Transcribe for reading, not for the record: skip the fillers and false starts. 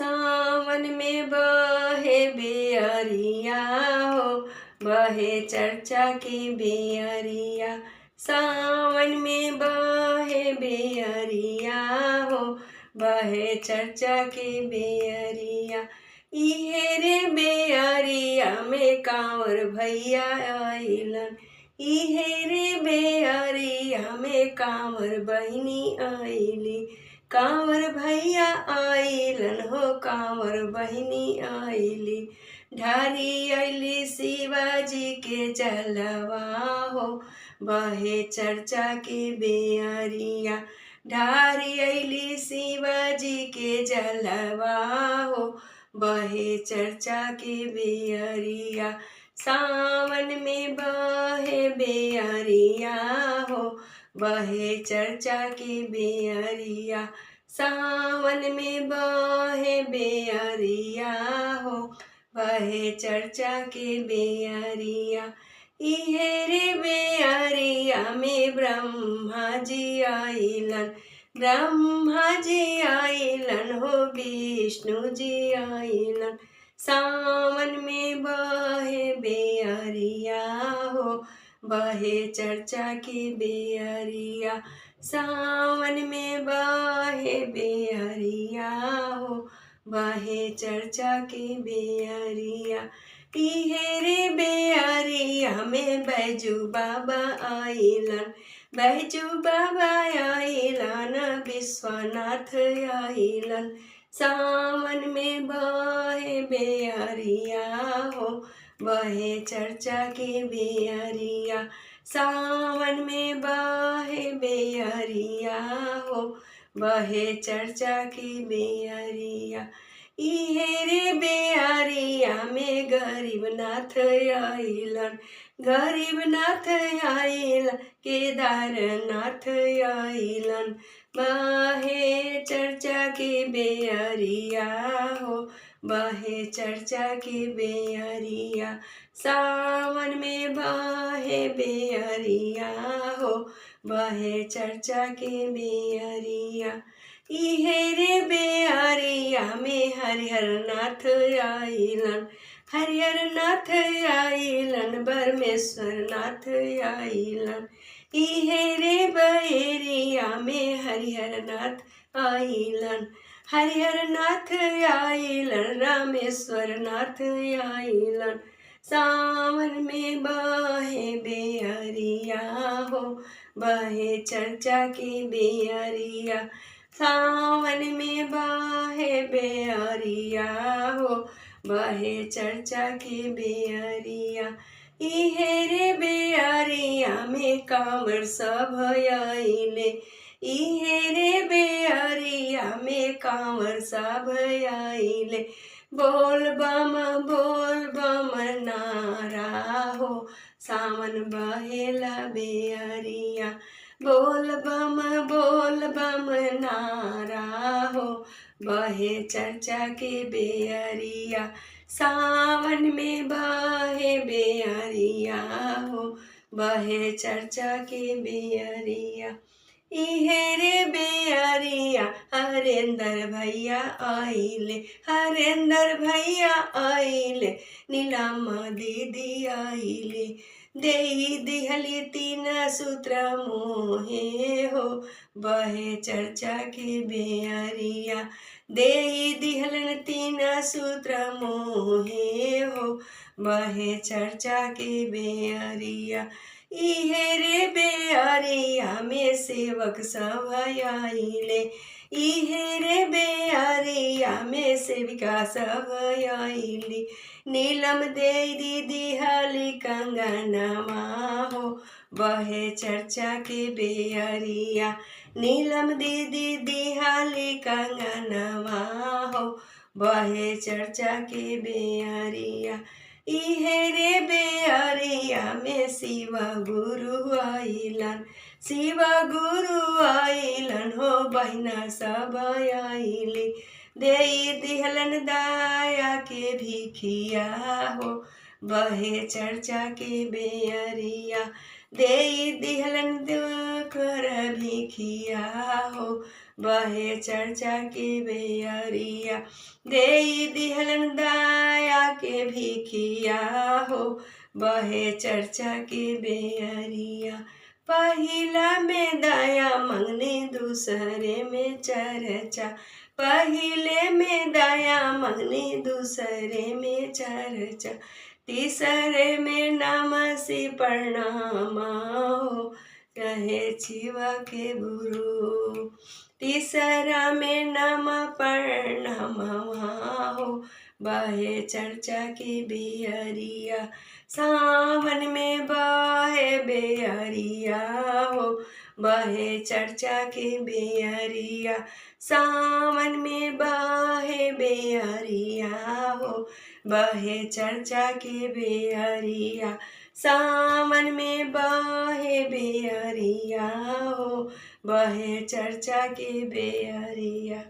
सावन में बहे बेअरिया हो, बहे चर्चा की बेअरिया। सावन में बहे बेअरिया हो, बहे चर्चा की बेअरिया। इहे रे बेअरिया में कांवर भैया आइलन, इहे रे बेअरिया में कांवर बहिनी आइली। कांवर भैया आइलन हो, कांवर बहिनी आइली। ढारी आइली शिवाजी के जलवा हो, बहे चर्चा की बेअरिया। ढारी आइली शिवाजी के जलवा हो, बहे चर्चा की बेअरिया। सावन में बहे बेअरिया हो, बहे चर्चा की बेअरिया। सावन में बहे बेअरिया हो, बहे चर्चा की बेअरिया। इहे रे बेअरिया में ब्रह्मा जी आइलन, ब्रह्मा जी आइलन हो, विष्णु जी आइलन। सावन में बहे बेअरिया हो, बहे चर्चा की बेअरिया। सावन में बहे बेअरिया हो, बहे चर्चा की बेअरिया। इहे रे बेअरिया में बैजू बाबा आइलन, बैजू बाबा आइलन, विश्वनाथ आइलन। सावन में बहे बेअरिया हो, बहे चर्चा की बेअरिया। सावन में बहे बेअरिया हो, बहे चर्चा की बेअरिया। इहे रे बेअरिया में गरीबनाथ आइलन, गरीबनाथ आइलन, केदारनाथ आइलन। बहे चर्चा की बेअरिया हो, बहे चर्चा की बेअरिया। सावन में बहे बेअरिया हो, बहे चर्चा की बेअरिया। इहे रे बेअरिया में हरिहरनाथ आइलन, हरिहरनाथ आइलन, परमेश्वरनाथ आइलन। इहे रे बेअरिया में हरिहरनाथ आइलन, हरिहरनाथ आइलन, रामेश्वरनाथ आइलन। सावन में बहे बेअरिया हो, बहे चर्चा की बेअरिया। सावन में बहे बेअरिया हो, बहे चर्चा की बेअरिया। इहे रे बेअरिया में कांवर सब आइले, इहे रे बेअरिया में कांवर सब आइले। बोल बम नारा हो, सावन बहेला बेअरिया। बोल बम नारा हो, बहे चर्चा की बेअरिया। सावन में बहे बेअरिया हो, बहे चर्चा की बेअरिया। इहे रे बेअरिया हरेंद्र भैया आइले, हरेंद्र भैया आइले, नीलम दीदी आइले। देई दिहली तीन सूत्र मोहे हो, बहे चर्चा की बेअरिया। देई दिहलन तीन सूत्र मोहे हो, बहे चर्चा की बेअरिया। इहे रे बेअरिया में सेवक सब आइले, इहे रे बेअरिया में सेविका सब आइली। नीलम देई दिहली कंगनमा हो, बहे चर्चा की बेअरिया। नीलम दीदी दिहली कंगनमा हो, बहे चर्चा की बेअरिया। इहे रे बेअरिया में शिव गुरु आइलन, शिव गुरु आइलन हो, बहिना सब आइली। देई दिहलन दाया के भिखिया हो, बहे चर्चा की बेअरिया। देई दिहलन दुखर भिखिया हो बहे चर्चा की बेअरिया। देई दिहलन दाया के भिखिया हो बहे चर्चा की बेअरिया। पहिला में दया मंगने दूसरे में चर्चा। पहिले में दया मंगने दूसरे में चर्चा। तीसरे में नमसी प्रणाम हो कहे छिवा के गुरु। तीसरा में नम प्रणाम हो बहे चर्चा की बेअरिया। सावन में बहे बेअरिया हो बहे चर्चा की बेअरिया। सावन में बहे बेअरिया हो बहे चर्चा की बेअरिया। सावन में बहे बेअरिया हो बहे चर्चा की बेअरिया।